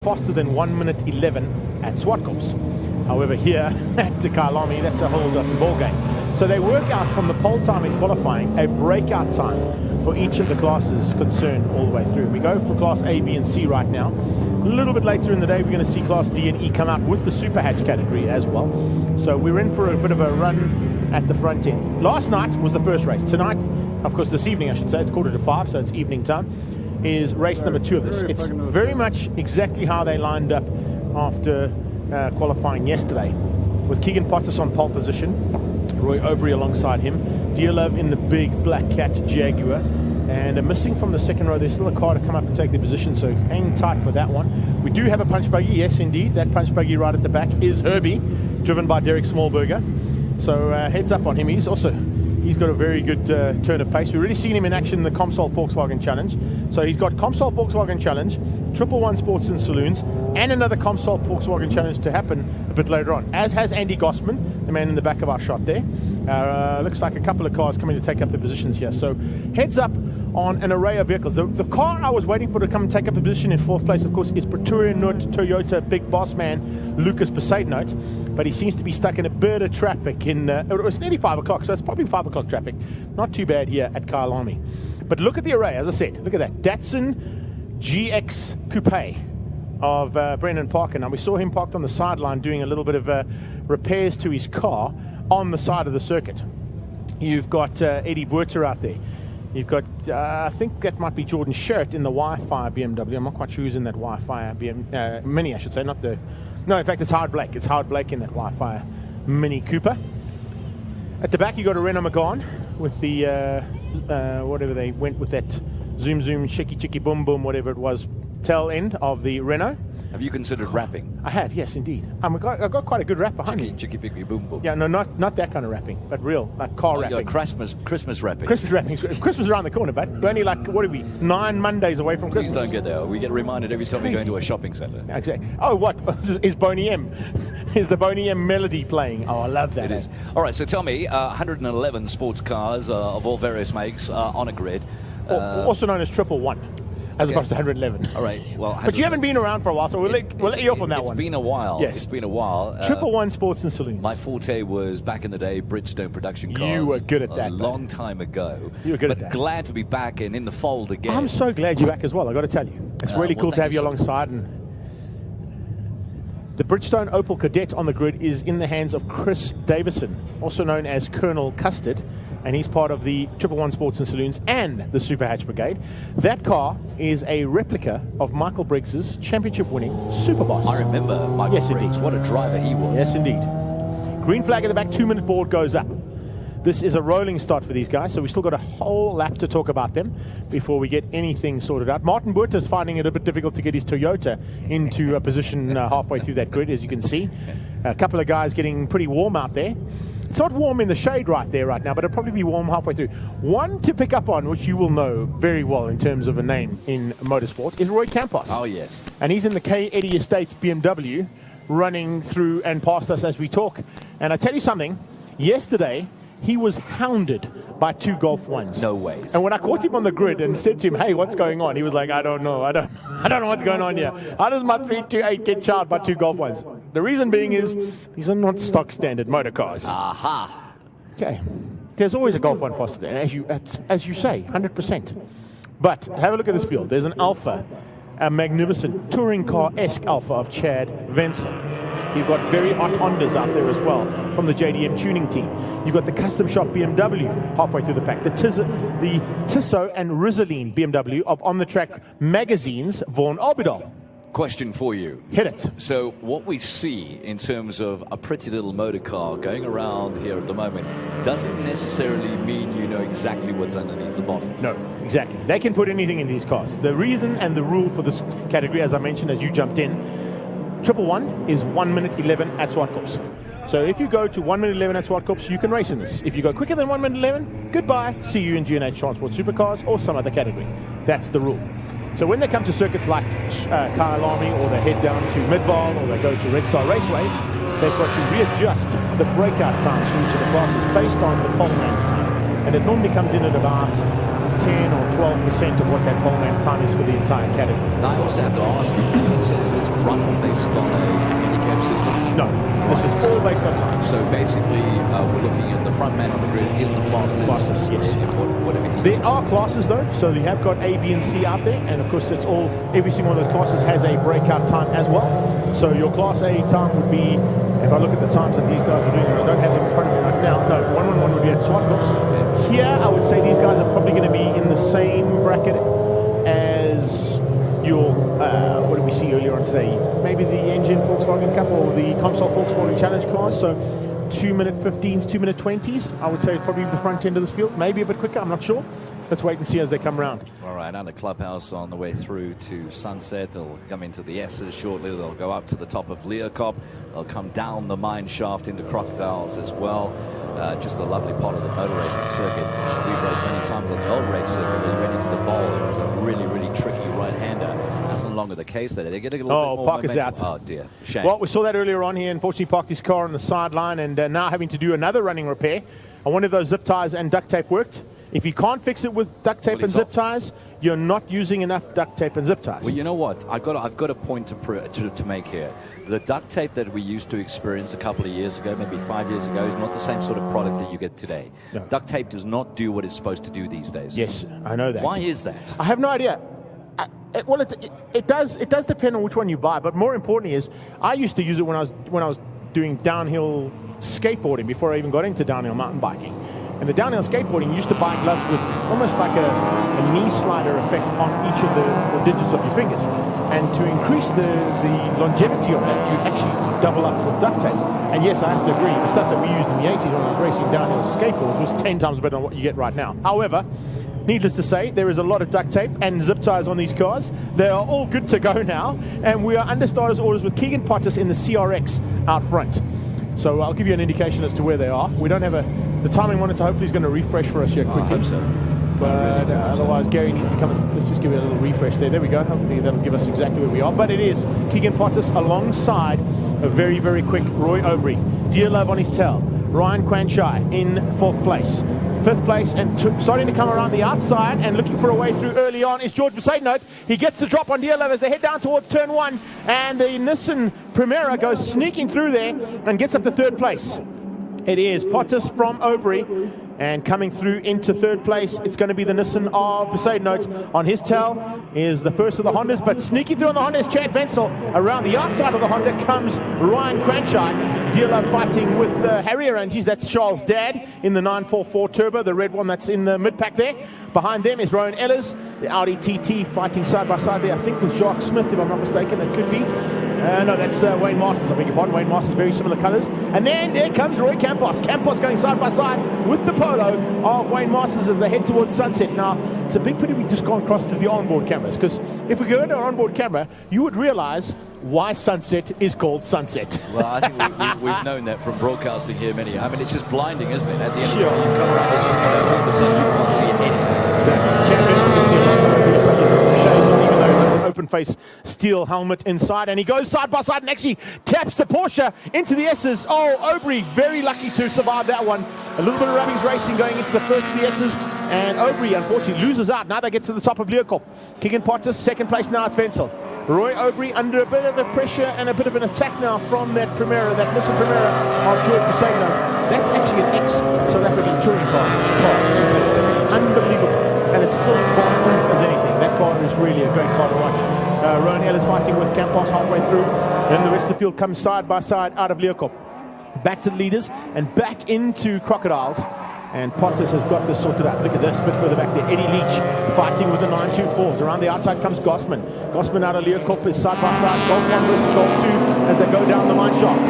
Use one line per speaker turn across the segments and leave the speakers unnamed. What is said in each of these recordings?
faster than 1 minute 11 at Swartkops. However, here at Kyalami, that's a whole different ball game. So they work out from the pole time in qualifying a breakout time for each of the classes concerned all the way through. We go for class A, B, and C right now. A little bit later in the day, we're going to see class D and E come out with the super hatch category as well. So we're in for a bit of a run at the front end. Last night was the first race. Tonight, of course, this evening, I should say, it's 4:45, so it's evening time, is race number 2 of this. It's very much exactly how they lined up after qualifying yesterday, with Keegan Pottis on pole position, Roy Aubrey alongside him, Dearlove in the big black cat Jaguar, and missing from the second row. There's still a car to come up and take their position, so hang tight for that one. We do have a punch buggy, yes indeed. That punch buggy right at the back is Herbie, driven by Derek Smallberger. So heads up on him. He's got a very good turn of pace. We've already seen him in action in the Comsol Volkswagen Challenge. So he's got Comsol Volkswagen Challenge, 111 Sports and Saloons, and another Comsol Volkswagen Challenge to happen a bit later on, as has Andy Gossman, the man in the back of our shot there. Looks like a couple of cars coming to take up the positions here. So heads up on an array of vehicles. The car I was waiting for to come and take up a position in 4th place, of course, is Pretoria Noord Toyota big boss man Lucas Besaidnout, but he seems to be stuck in a bit of traffic it was nearly 5 o'clock, so it's probably 5 o'clock traffic. Not too bad here at Kyalami. But look at the array, as I said, look at that. Datsun GX Coupe of Brendan Parker. Now, we saw him parked on the sideline doing a little bit of repairs to his car on the side of the circuit. You've got Eddie Buerter out there. You've got, I think that might be Jordan Sherritt in the Wi-Fi BMW. I'm not quite sure who's in that Wi-Fi Mini, I should say, not the... No, in fact, it's Howard Blake. It's Howard Blake in that Wi-Fi Mini Cooper. At the back, you got a Renault Megane with the, whatever they went with that zoom, chicky, boom, whatever it was, tail end of the Renault.
Have you considered rapping?
I have, yes, indeed. I've got quite a good rap behind me.
Chicky, picky, boom, boom.
Yeah, no, not that kind of rapping, but real, like car rapping.
Christmas rapping.
Christmas rapping. Christmas around the corner, but we're only like, what are we, 9 Mondays away from Christmas.
Please don't get there. We get reminded every time we go into a shopping centre.
Exactly. Oh, what? Is Boney M? Is the Boney M melody playing? Oh, I love that.
It is. All right, so tell me, 111 sports cars of all various makes on a grid.
Also known as 111. As opposed to 111.
All right. Well,
but you haven't been around for a while, so we'll let you off on that one.
It's been a while.
Yes.
It's been a while.
111 Sports and Saloons.
My forte was back in the day, Bridgestone production cars.
You were good at that.
A long time ago.
You were good at that.
Glad to be back and in the fold again.
I'm so glad you're back as well, I've got to tell you. It's really cool to have you alongside. And the Bridgestone Opel Kadett on the grid is in the hands of Chris Davison, also known as Colonel Custard, and he's part of the 111 Sports and Saloons and the Super Hatch Brigade. That car is a replica of Michael Briggs's championship-winning Superboss.
I remember Michael Briggs.
Indeed.
What a driver he was.
Yes, indeed. Green flag at the back, 2-minute board goes up. This is a rolling start for these guys, so we've still got a whole lap to talk about them before we get anything sorted out. Martin Buerter is finding it a bit difficult to get his Toyota into a position halfway through that grid, as you can see. A couple of guys getting pretty warm out there. It's not warm in the shade right now, but it'll probably be warm halfway through. One to pick up on, which you will know very well in terms of a name in motorsport, is Roy Campos.
Oh, yes.
And he's in the K. Eddie Estates BMW, running through and past us as we talk. And I tell you something, yesterday he was hounded by 2 Golf 1s.
No ways.
And when I caught him on the grid and said to him, hey, what's going on? He was like, I don't know. I don't know what's going on here. How does my 328 get charged by 2 Golf 1s? The reason being is these are not stock standard motor cars.
Aha.
Okay. There's always a Golf 1 faster than, as you say, 100%. But have a look at this field. There's an Alpha, a magnificent touring car-esque Alpha of Chad Wenzel. You've got very hot Hondas out there as well from the JDM tuning team. You've got the custom shop BMW halfway through the pack. The Tissot and Rizzoline BMW of On the Track Magazine's Vaughan Albidal.
Question for you.
Hit it.
So what we see in terms of a pretty little motor car going around here at the moment doesn't necessarily mean you know exactly what's underneath the bonnet.
No, exactly. They can put anything in these cars. The reason and the rule for this category, as I mentioned as you jumped in, 111 is 1 minute 11 at Swartkops. So if you go to 1 minute 11 at Swartkops, you can race in this. If you go quicker than 1 minute 11, goodbye. See you in G&H Transport Supercars or some other category. That's the rule. So when they come to circuits like Kyalami, or they head down to Midval, or they go to Red Star Raceway, they've got to readjust the breakout times for each of the classes based on the pole man's time. And it normally comes in at about 10 or 12% of what that poleman's time is for the entire category.
Now, I also have to ask you, is this run based on a handicap system?
No, this is all based on time.
So basically, we're looking at the front man on the grid is the fastest.
Yes.
Whatever he's
There are classes though, so you have got A, B, and C out there, and of course it's all. Every single one of those classes has a breakout time as well. So your Class A time would be, if I look at the times that these guys are doing, I don't have them in front of me right now. No, 111 would be at Swartlops. Here, I would say these guys are probably going to be in the same bracket as your, what did we see earlier on today? Maybe the Engine Volkswagen Cup or the Comsol Volkswagen Challenge cars. So 2-minute 15s, 2-minute 20s. I would say probably the front end of this field. Maybe a bit quicker, I'm not sure. Let's wait and see as they come around.
All right, and the clubhouse on the way through to Sunset. They'll come into the S's shortly. They'll go up to the top of Leerkop. They'll come down the mine shaft into Crocodiles as well. Just a lovely part of the motor racing circuit. We've raced many times on the old race circuit. We went into the bowl. It was a really, really tricky right-hander. That's no longer the case. They get a little bit more
Parker's
momentum.
out.
Oh, dear. Shame.
Well, we saw that earlier on. He unfortunately parked his car on the sideline and now having to do another running repair. I wonder if those zip ties and duct tape worked. If you can't fix it with duct tape and zip ties, you're not using enough duct tape and zip ties.
Well, you know what? I've got a point to make here. The duct tape that we used to experience a couple of years ago, maybe 5 years ago, is not the same sort of product that you get today.
No.
Duct tape does not do what it's supposed to do these days.
Yes, I know that.
Why is that?
I have no idea. Well, it does depend on which one you buy, but more importantly is I used to use it when I was doing downhill skateboarding before I even got into downhill mountain biking. And the downhill skateboarding, you used to buy gloves with almost like a knee slider effect on each of the digits of your fingers. And to increase the longevity of that, you actually double up with duct tape. And yes, I have to agree, the stuff that we used in the 80s when I was racing downhill skateboards was 10 times better than what you get right now. However, needless to say, there is a lot of duct tape and zip ties on these cars. They are all good to go now. And we are under starters orders with Keegan Pottis in the CRX out front. So I'll give you an indication as to where they are. We don't have the timing monitor hopefully is going to refresh for us here quickly.
I hope so.
But otherwise, Gary needs to come and let's just give it a little refresh there. There we go. Hopefully that'll give us exactly where we are. But it is Keegan Pottis alongside a very, very quick Roy Aubrey. Dear Love on his tail. Ryan Quanshai in 4th place. 5th place and starting to come around the outside and looking for a way through early on is George Besaidnote. He gets the drop on Dear Love as they head down towards turn 1 and the Nissan Primera goes sneaking through there and gets up to 3rd place. It is Pottis from Aubrey and coming through into 3rd place. It's going to be the Nissan of Besaidnote. On his tail is the first of the Hondas, but sneaking through on the Honda is Chad Wenzel. Around the outside of the Honda comes Ryan Quanshai. Dear Love fighting with Harrier Ranges. That's Charles' dad in the 944 Turbo, the red one that's in the mid-pack there. Behind them is Rowan Ellers, the Audi TT fighting side by side there, I think with Jacques Smith, if I'm not mistaken. That could be. No, that's Wayne Masters, I beg your pardon. Wayne Masters, very similar colours. And then there comes Roy Campos. Campos going side by side with the Polo of Wayne Masters as they head towards Sunset. Now, it's a big pity we just can't cross to the onboard cameras, because if we go to our onboard camera, you would realise why Sunset is called Sunset.
Well, I think we've known that from broadcasting here I mean, it's just blinding, isn't it? At the end of the day, you come around this all of a sudden you can't see anything.
Exactly. Chad Benson can see a lot. It looks like he's got some shades on, even though he's got an open face steel helmet inside, and he goes side by side and actually taps the Porsche into the S's. Oh, Aubrey, very lucky to survive that one. A little bit of Rubbings Racing going into the first of the S's, and Aubrey unfortunately loses out. Now they get to the top of Leerkop. Keegan Pottis, 2nd place now, it's Wenzel. Roy Aubrey under a bit of a pressure and a bit of an attack now from that Primera, that Nissan Primera of George Besaidnote. That's actually an ex-South African touring car. It's unbelievable. And it's still bomb-proof as anything. That car is really a great car to watch. Rowan Ellis fighting with Campos halfway through. And the rest of the field comes side by side out of Leerkop. Back to the leaders and back into Crocodiles. And Pottis has got this sorted out. Look at this, a bit further back there. Eddie Leach fighting with the 924s. Around the outside comes Gossman. Gossman out of Leerkop is side by side. Golf 1 versus Golf 2 as they go down the mine shaft.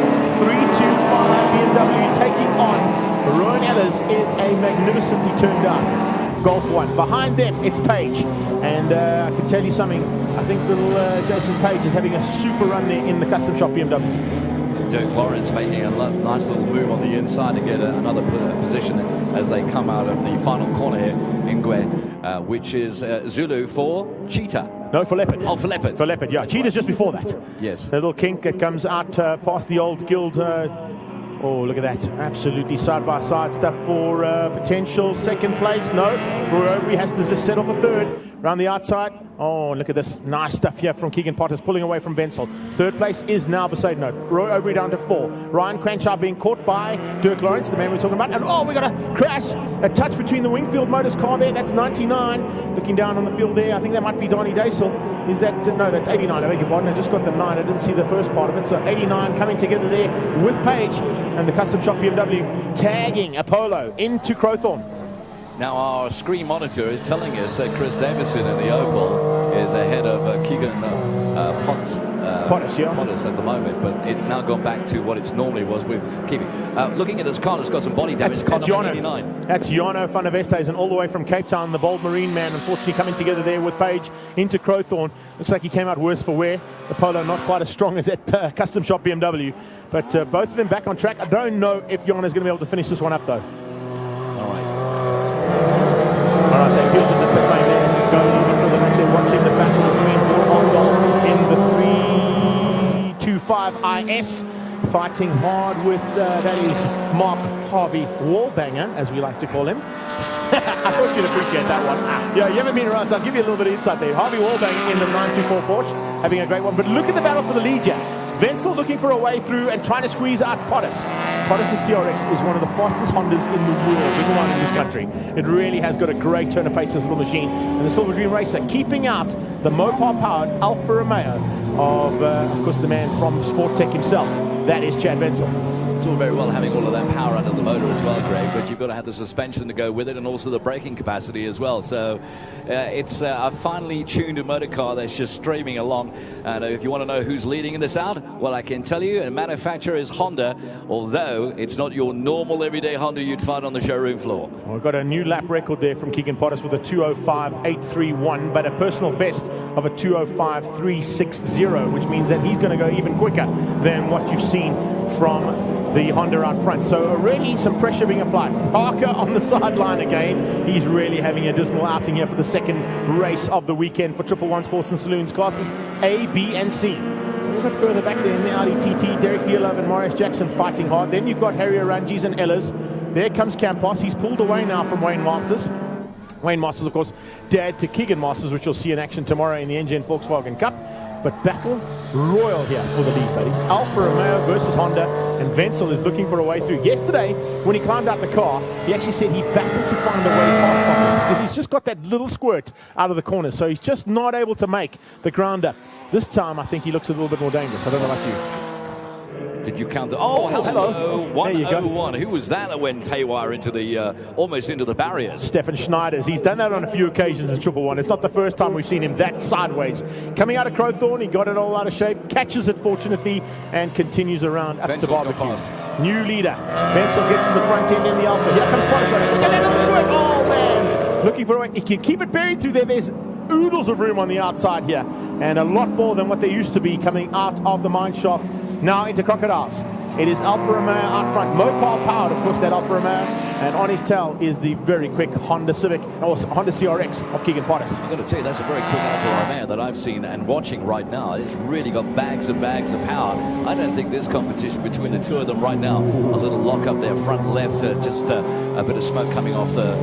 3-2-5 BMW taking on Rowan Ellis in a magnificently turned out Golf 1. Behind them, it's Page. And I can tell you something. I think little Jason Page is having a super run there in the custom shop BMW.
Dirk Lawrence making a nice little move on the inside to get another position as they come out of the final corner here, Ingwe, which is Zulu for Cheetah.
No, for Leopard.
Oh, for Leopard.
For Leopard, yeah. Cheetah's just before that.
Yes.
The little kink that comes out past the old guild Oh, look at that. Absolutely side-by-side stuff for potential second place. No, Roy Obery has to just set off a third. Around the outside. Oh, look at this. Nice stuff here from Keegan Potters, pulling away from Wenzel. Third place is now beside note. Roy Obery down to 4. Ryan Cranshaw being caught by Dirk Lawrence, the man we're talking about. And oh, we got a crash. A touch between the Wingfield Motors car there. That's 99. Looking down on the field there. I think that might be Donnie Daisel. Is that... No, that's 89. I beg your pardon. I just got the 9. I didn't see the first part of it. So 89 coming together there with Page and the Custom Shop BMW tagging Apollo into Crowthorne.
Now our screen monitor is telling us that Chris Davison in the Oval is ahead of Keegan Potters at the moment, but it's now gone back to what it normally was. We're keeping looking at this car. It's got some body damage.
That's Jono. That's Jono van der Westhuizen, all the way from Cape Town, the bold Marine man. Unfortunately, coming together there with Page into Crowthorne. Looks like he came out worse for wear. The Polo not quite as strong as that Custom Shop BMW, but both of them back on track. I don't know if Jono's going to be able to finish this one up though. All right, so here's in the pit lane there. Go a little bit further back there, watching the battle between Paul in the 325 IS. Fighting hard with, that is Mark Harvey Wallbanger, as we like to call him. I thought you'd appreciate that one. Yeah, you haven't been around, so I'll give you a little bit of insight there. Harvey Wallbanger in the 924 Porsche, having a great one. But look at the battle for the lead, Jack. Wenzel looking for a way through and trying to squeeze out Potters. Potters' CRX is one of the fastest Hondas in the world, big one in this country. It really has got a great turn of pace, this little machine. And the Silver Dream Racer keeping out the Mopar-powered Alfa Romeo of course, the man from Sport Tech himself. That is Chad Wenzel.
It's all very well having all of that power under the motor as well, Greg, but you've got to have the suspension to go with it and also the braking capacity as well. So it's a finely tuned motor car that's just streaming along. And if you want to know who's leading in this out, well, I can tell you, the manufacturer is Honda, although it's not your normal everyday Honda you'd find on the showroom floor.
Well, we've got a new lap record there from Keegan Potters with a 2:05.831, but a personal best of a 2:05.360, which means that he's going to go even quicker than what you've seen from the Honda out front. So already some pressure being applied. Parker on the sideline again. He's really having a dismal outing here for the second race of the weekend for 111 Sports and Saloons classes A, B, and C. A little bit further back there in the Audi TT, Derek Dearlove and Marius Jackson fighting hard. Then you've got Harry Arangis and Ellers. There comes Campos. He's pulled away now from Wayne Masters. Wayne Masters, of course, dad to Keegan Masters, which you'll see in action tomorrow in the NGN Volkswagen Cup. But battle royal here for the lead, buddy. Alfa Romeo versus Honda, and Wenzel is looking for a way through. Yesterday, when he climbed out the car, he actually said he battled to find a way past Potters because he's just got that little squirt out of the corner, so he's just not able to make the ground up. This time, I think he looks a little bit more dangerous. I don't know about you.
Did you count the... Oh, hello. 101. Who was that went haywire into the almost into the barriers?
Stefan Schneiders. He's done that on a few occasions in 111. It's not the first time we've seen him that sideways. Coming out of Crowthorne, he got it all out of shape, catches it fortunately, and continues around up to barbecue. New leader. Wenzel gets to the front end in the Alfa. Here comes Potters. Oh, man. Looking for a way. He can keep it buried through there. There's oodles of room on the outside here, and a lot more than what there used to be coming out of the mine shaft. Now into Crocodiles. It is Alfa Romeo out front. Mopar powered, of course, that Alfa Romeo. And on his tail is the very quick Honda Civic, or Honda CRX of Keegan Potters.
I've got to tell you, that's a very quick Alfa Romeo that I've seen and watching right now. It's really got bags and bags of power. I don't think this competition between the two of them right now, a little lock up there, front left, just a bit of smoke coming off the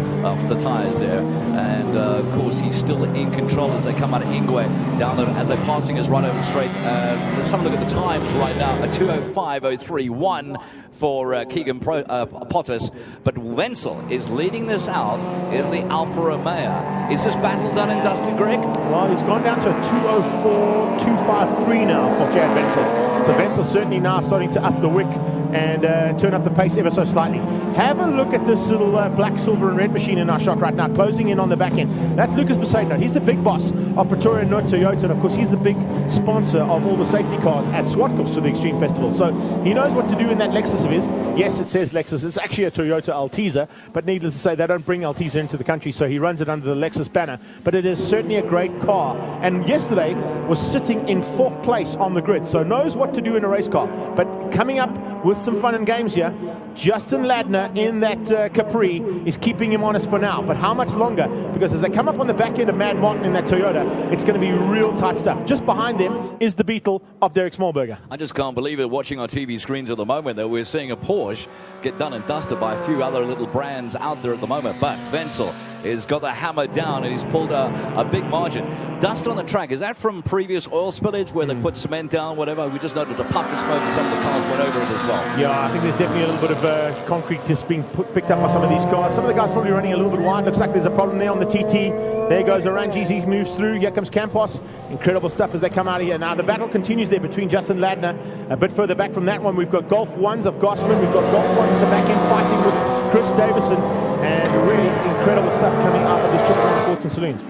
tyres there. And, of course, he's still in control as they come out of Ingwe down there, as they're passing us right over the straight. Let's have a look at the times right now. A 2:05.031 for Keegan Potters, but Wenzel is leading this out in the Alfa Romeo. Is this battle done and dusted, Greg?
Well, he's gone down to 2:04.253 now for Chad Wenzel. So Wenzel certainly now starting to up the wick and turn up the pace ever so slightly. Have a look at this little black, silver, and red machine in our shot right now, closing in on the back end. That's Lucas Besaidnout. He's the big boss of Pretoria North Toyota, and of course he's the big sponsor of all the safety cars at Swartkops for the Extreme Festival. So he knows what to do in that Lexus of his. Yes, it says Lexus. It's actually a Toyota LT. Alteza, but needless to say, they don't bring Alteza into the country, so he runs it under the Lexus banner. But it is certainly a great car, and yesterday was sitting in 4th place on the grid, so knows what to do in a race car. But coming up with some fun and games here, Justin Ladner in that Capri is keeping him honest for now. But how much longer? Because as they come up on the back end of Mad Martin in that Toyota, it's going to be real tight stuff. Just behind them is the Beetle of Derek Smallberger.
I just can't believe it, watching on TV screens at the moment, that we're seeing a Porsche get done and dusted by a few other little brands out there at the moment. But Wenzel has got the hammer down, and he's pulled a big margin. Dust on the track, is that from previous oil spillage where they put cement down, whatever? We just noted a puff of smoke and some of the cars went over it as well.
Yeah, I think there's definitely a little bit of concrete just being picked up by some of these cars. Some of the guys probably running a little bit wide. Looks like there's a problem there on the TT. There goes Oranges, he moves through. Here comes Campos. Incredible stuff as they come out of here. Now the battle continues there between Justin Ladner. A bit further back from that one, we've got Golf 1s of Gossman. We've got Golf 1s at the back end fighting with Chris Davison. And really incredible stuff coming out of this Triple One Sports and Saloons.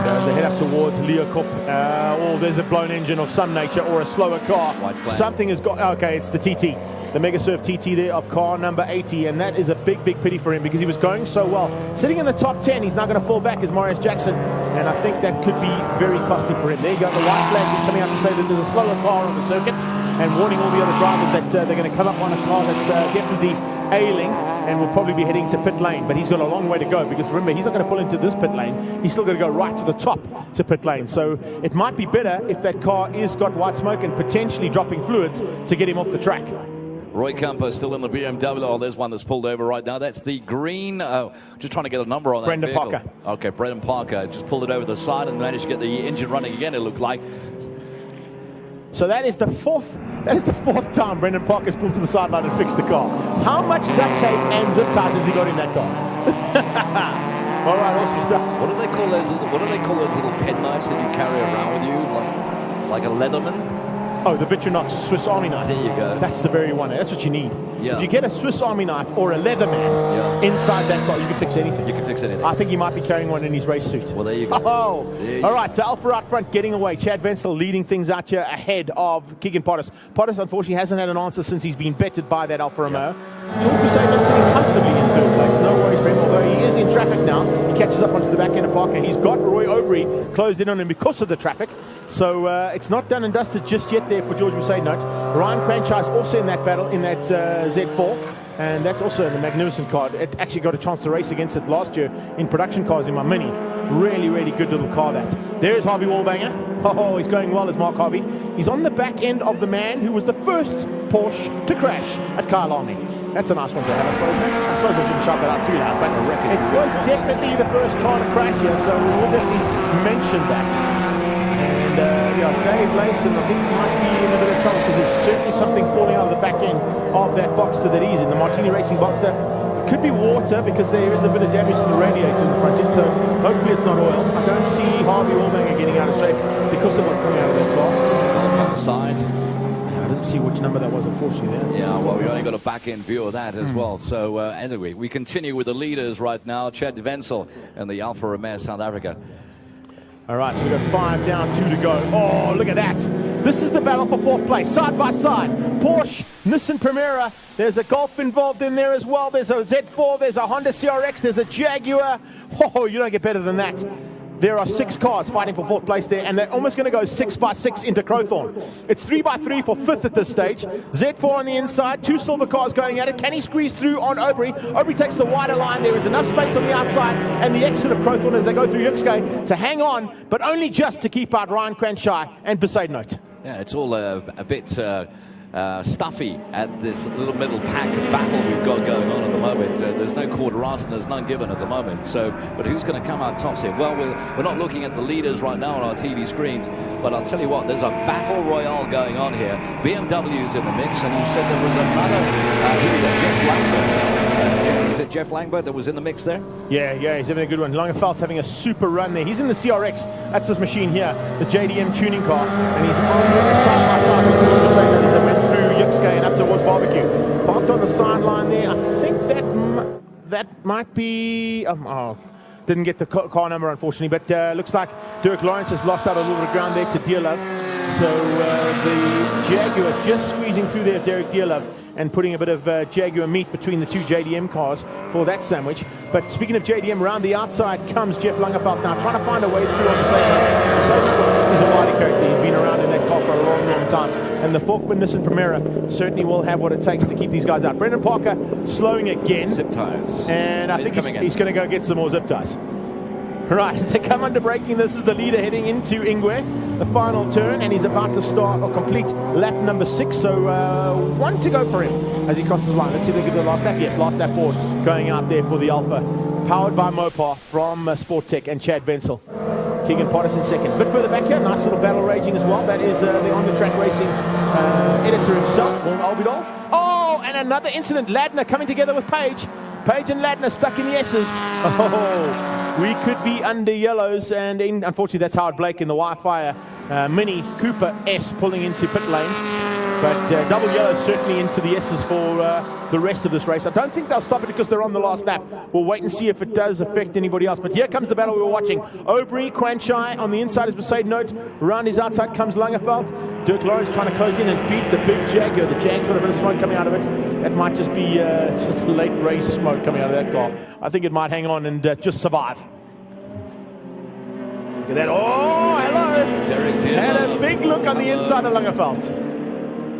So as they head up towards Leeuwkop, there's a blown engine of some nature or a slower car. Something has got, okay, it's the TT. The Mega Surf TT there of car number 80, and that is a big, big pity for him because he was going so well. Sitting in the top 10, he's now going to fall back as Marius Jackson, and I think that could be very costly for him. There you go, the white flag is coming out to say that there's a slower car on the circuit, and warning all the other drivers that they're going to come up on a car that's definitely ailing and will probably be heading to pit lane. But he's got a long way to go because remember, he's not going to pull into this pit lane. He's still going to go right to the top to pit lane. So it might be better if that car is got white smoke and potentially dropping fluids to get him off the track.
Roy Camper still in the BMW. Oh, there's one that's pulled over right now. That's the green. Just trying to get a number on that
Brendan
vehicle.
Parker.
Okay, Brendan Parker just pulled it over the side and managed to get the engine running again, it looked like.
So that is the fourth time Brendan Parker's pulled to the sideline and fixed the car. How much duct tape and zip ties has he got in that car? All right, awesome stuff.
What do they call those little penknives that you carry around with you, like a Leatherman?
Oh, the Victorinox Swiss Army knife.
There you go.
That's the very one. That's what you need.
Yeah.
If you get a Swiss Army knife or a Leatherman inside that car, you can fix anything.
You can fix anything.
I think he might be carrying one in his race suit.
Well, there you go.
Oh,
there you
all right. So Alpha out front getting away. Chad Wenzel leading things out here ahead of Keegan Pottis. Pottis, unfortunately, hasn't had an answer since he's been betted by that Alfa Romeo. George Hussein sitting comfortably in 3rd place. No worries for him, although he is in traffic now. He catches up onto the back end of Parker. He's got Roy Aubrey closed in on him because of the traffic. So it's not done and dusted just yet there for George Hussein. Note. Ryan Cranshaw is also in that battle in that Z4. And that's also a magnificent car. It actually got a chance to race against it last year in production cars in my Mini. Really, really good little car that. There's Harvey Wallbanger. Oh, he's going well as Mark Harvey. He's on the back end of the man who was the first Porsche to crash at Kyalami. That's a nice one to have, I suppose. I suppose I didn't shout that out too loud. It was definitely the first car to crash here, so we will definitely mention that. Dave Layson, I think, might be in a bit of trouble because there's certainly something falling out of the back end of that Boxster that he's in, the Martini Racing Boxster. It could be water because there is a bit of damage to the radiator in the front end, so hopefully it's not oil. I don't see Harvey Wallbanger getting out of shape because of what's coming out of that car.
On the side.
I didn't see which number that was, unfortunately. There.
Yeah, well, we only got a back-end view of that as well. So, anyway, we continue with the leaders right now. Chad Wenzel and the Alfa Romeo South Africa.
All right, so we've got 5 down, 2 to go. Oh, look at that. This is the battle for 4th place, side by side. Porsche, Nissan Primera. There's a Golf involved in there as well. There's a Z4, there's a Honda CRX, there's a Jaguar. Oh, you don't get better than that. There are 6 cars fighting for 4th place there, and they're almost going to go 6 by 6 into Crowthorne. It's 3 by 3 for 5th at this stage. Z4 on the inside, 2 silver cars going at it. Can he squeeze through on Aubrey? Aubrey takes the wider line. There is enough space on the outside, and the exit of Crowthorne as they go through Yuxke to hang on, but only just to keep out Ryan Cranshaw and Besaid Note.
Yeah, it's all a bit stuffy at this little middle pack battle we've got going on at the moment. There's no quarter-ass and there's none given at the moment. So, but who's going to come out tops here? Well, we're not looking at the leaders right now on our TV screens, but I'll tell you what, there's a battle royale going on here. BMW's in the mix, and you said there was another, Jeff Lambert. Is it Jeff Langbert that was in the mix there?
Yeah, he's having a good one. Langefeld's having a super run there. He's in the CRX. That's his machine here, the JDM tuning car, and he's on the side by side with the same as they went through Yuxke and up towards Barbecue. Parked on the sideline there. I think that might be. Didn't get the car number, unfortunately, but looks like Dirk Lawrence has lost out a little bit of ground there to Dearlove. So the Jaguar just squeezing through there, Derek Dearlove, and putting a bit of Jaguar meat between the two JDM cars for that sandwich. But speaking of JDM, around the outside comes Jeff Langeveld now, trying to find a way through on the Saloons. He's a wily character. He's been around in that car for a long, long time. And the Falkman Nissan Primera certainly will have what it takes to keep these guys out. Brendan Parker slowing again.
Zip ties.
And I think he's going to go get some more zip ties. Right, as they come under braking, this is the leader heading into Ingwe, the final turn, and he's about to start or complete lap number 6. So one to go for him as he crosses the line. Let's see if they give the last lap. Yes, last lap board going out there for the Alpha, powered by Mopar from Sport Tech and Chad Bensel. Keegan Pottis in second. A bit further back here, nice little battle raging as well. That is the on-the-track racing editor himself, Vaughan Albidol. Oh, and another incident. Ladner coming together with Page. Page and Ladner stuck in the S's. Oh, we could be under yellows, and unfortunately that's Howard Blake in the Wi-Fi Mini Cooper S pulling into pit lane. But double yellows certainly into the S's for the rest of this race. I don't think they'll stop it because they're on the last lap. We'll wait and see if it does affect anybody else. But here comes the battle we were watching. Aubrey, Quanchai on the inside is Mercedes Note. Around his outside comes Langeveld. Dirk Lawrence trying to close in and beat the big Jaguar. The Jag's got a bit of smoke coming out of it. That might just be just late race smoke coming out of that car. I think it might hang on and just survive. Look at that. Oh, hello. Had a big look on the inside of Langeveld.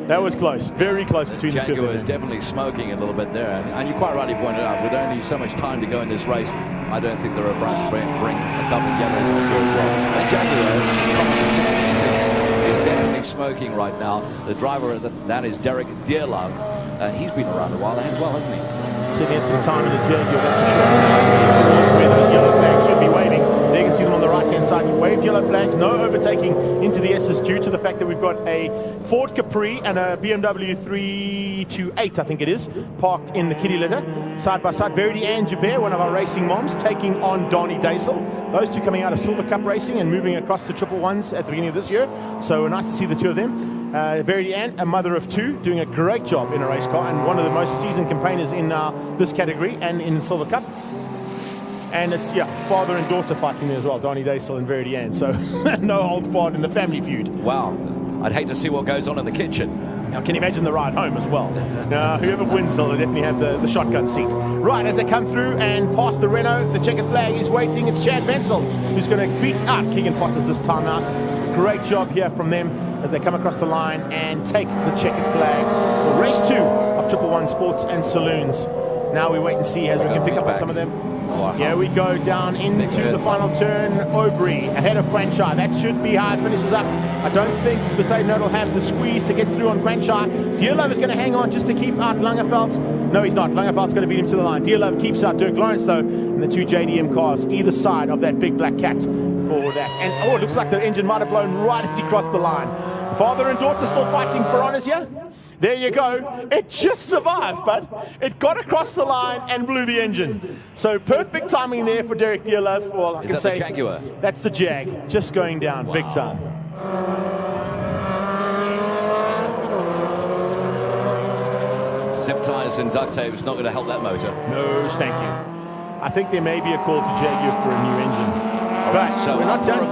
That was close, very close between the two.
Jaguar is definitely smoking a little bit there, and you quite rightly pointed out, with only so much time to go in this race, I don't think the Browns bring a couple of yellows on here as well. And Jaguar is definitely smoking right now. The driver that is Derek Dearlove. He's been around a while as well, hasn't he?
Sitting in some time in the Jaguar, that's for sure. Where those yellow flags should be waving. There you can see them on the right-hand side. Waved yellow flags, no overtaking into the S's due to the fact that we've got a Ford Capri and a BMW 328, I think it is, parked in the kitty litter, side by side. Verity Ann Joubert, one of our racing moms, taking on Donnie Daisel. Those two coming out of Silver Cup racing and moving across to Triple Ones at the beginning of this year. So nice to see the two of them. Verity Ann, a mother of two, doing a great job in a race car and one of the most seasoned campaigners in this category and in Silver Cup. And it's, father and daughter fighting there as well, Donnie Daisel and Verity Ann. So no holds barred in the family feud.
Wow. I'd hate to see what goes on in the kitchen.
Now, can you imagine the ride home as well? Whoever wins, they'll definitely have the shotgun seat. Right, as they come through and past the Renault, the checkered flag is waiting. It's Chad Bensel who's going to beat out Keegan Potters this time out. Great job here from them as they come across the line and take the checkered flag for race 2 of Triple One Sports and Saloons. Now we wait and see as we can pick up on some of them. Here we go down into the final turn. Aubrey ahead of Quanchai. That should be how it finishes up. I don't think Mercedes Note will have the squeeze to get through on Quanchai. Dearlove is going to hang on just to keep out Langeveld. No, he's not. Langeveld's going to beat him to the line. Dearlove keeps out Dirk Lawrence, though, and the two JDM cars either side of that big black cat for that. And, it looks like the engine might have blown right as he crossed the line. Father and daughter still fighting for honors here. There you go. It just survived, but it got across the line and blew the engine. So perfect timing there for Derek Dearlove. Well, I can say
the Jaguar?
That's the Jag, just going down big time.
Zip ties and duct tape is not going to help that motor.
No, thank you. I think there may be a call to Jaguar for a new engine. But
so
we're not done.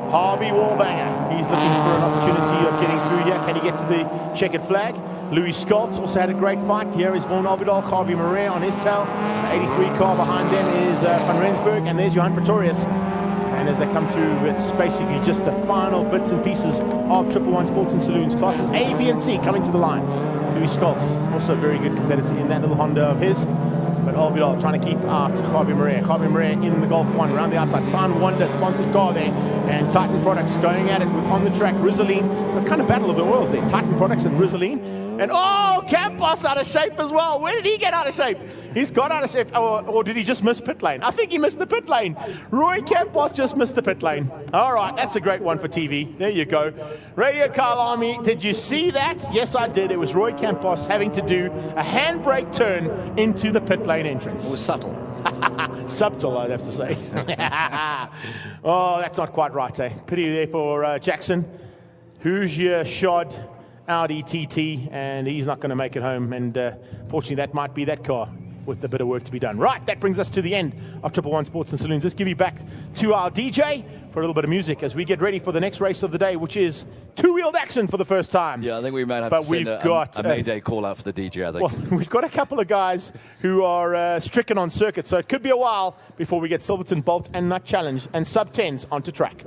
Harvey Wallbanger, he's looking for an opportunity of getting through here. Can he get to the checkered flag? Louis Scholz also had a great fight. Here is Vaughan Albidol, Harvey Marais on his tail. The 83 car behind them is Van Rensburg, and there's Johan Pretorius. And as they come through, it's basically just the final bits and pieces of Triple One Sports and Saloons. Classes A, B, and C coming to the line. Louis Scholz, also a very good competitor in that little Honda of his. But Albidol trying to keep out Javi Marais. Javi Marais in the Golf 1 around the outside. Sign Wonder sponsored car there. And Titan Products going at it with on the track Rizzoline. The kind of battle of the worlds there. Titan Products and Rizzoline. And Campos out of shape as well. Where did he get out of shape? He's got out of shape. Or did he just miss pit lane? I think he missed the pit lane. Roy Campos just missed the pit lane. All right, that's a great one for TV. There you go. Radio Kyalami, did you see that? Yes, I did. It was Roy Campos having to do a handbrake turn into the pit lane entrance.
It was subtle.
Subtle, I'd have to say. Oh, that's not quite right, eh? Pity there for Jackson. Who's your shod Audi TT? And he's not going to make it home. And fortunately, that might be that car. with a bit of work to be done. Right, that brings us to the end of Triple One Sports and Saloons. Let's give you back to our DJ for a little bit of music as we get ready for the next race of the day, which is two-wheeled action for the first time.
Yeah, I think we might have to send a Mayday call out for the DJ, I think.
Well, we've got a couple of guys who are stricken on circuit, so it could be a while before we get Silverton Bolt and Nut Challenge and sub-10s onto track.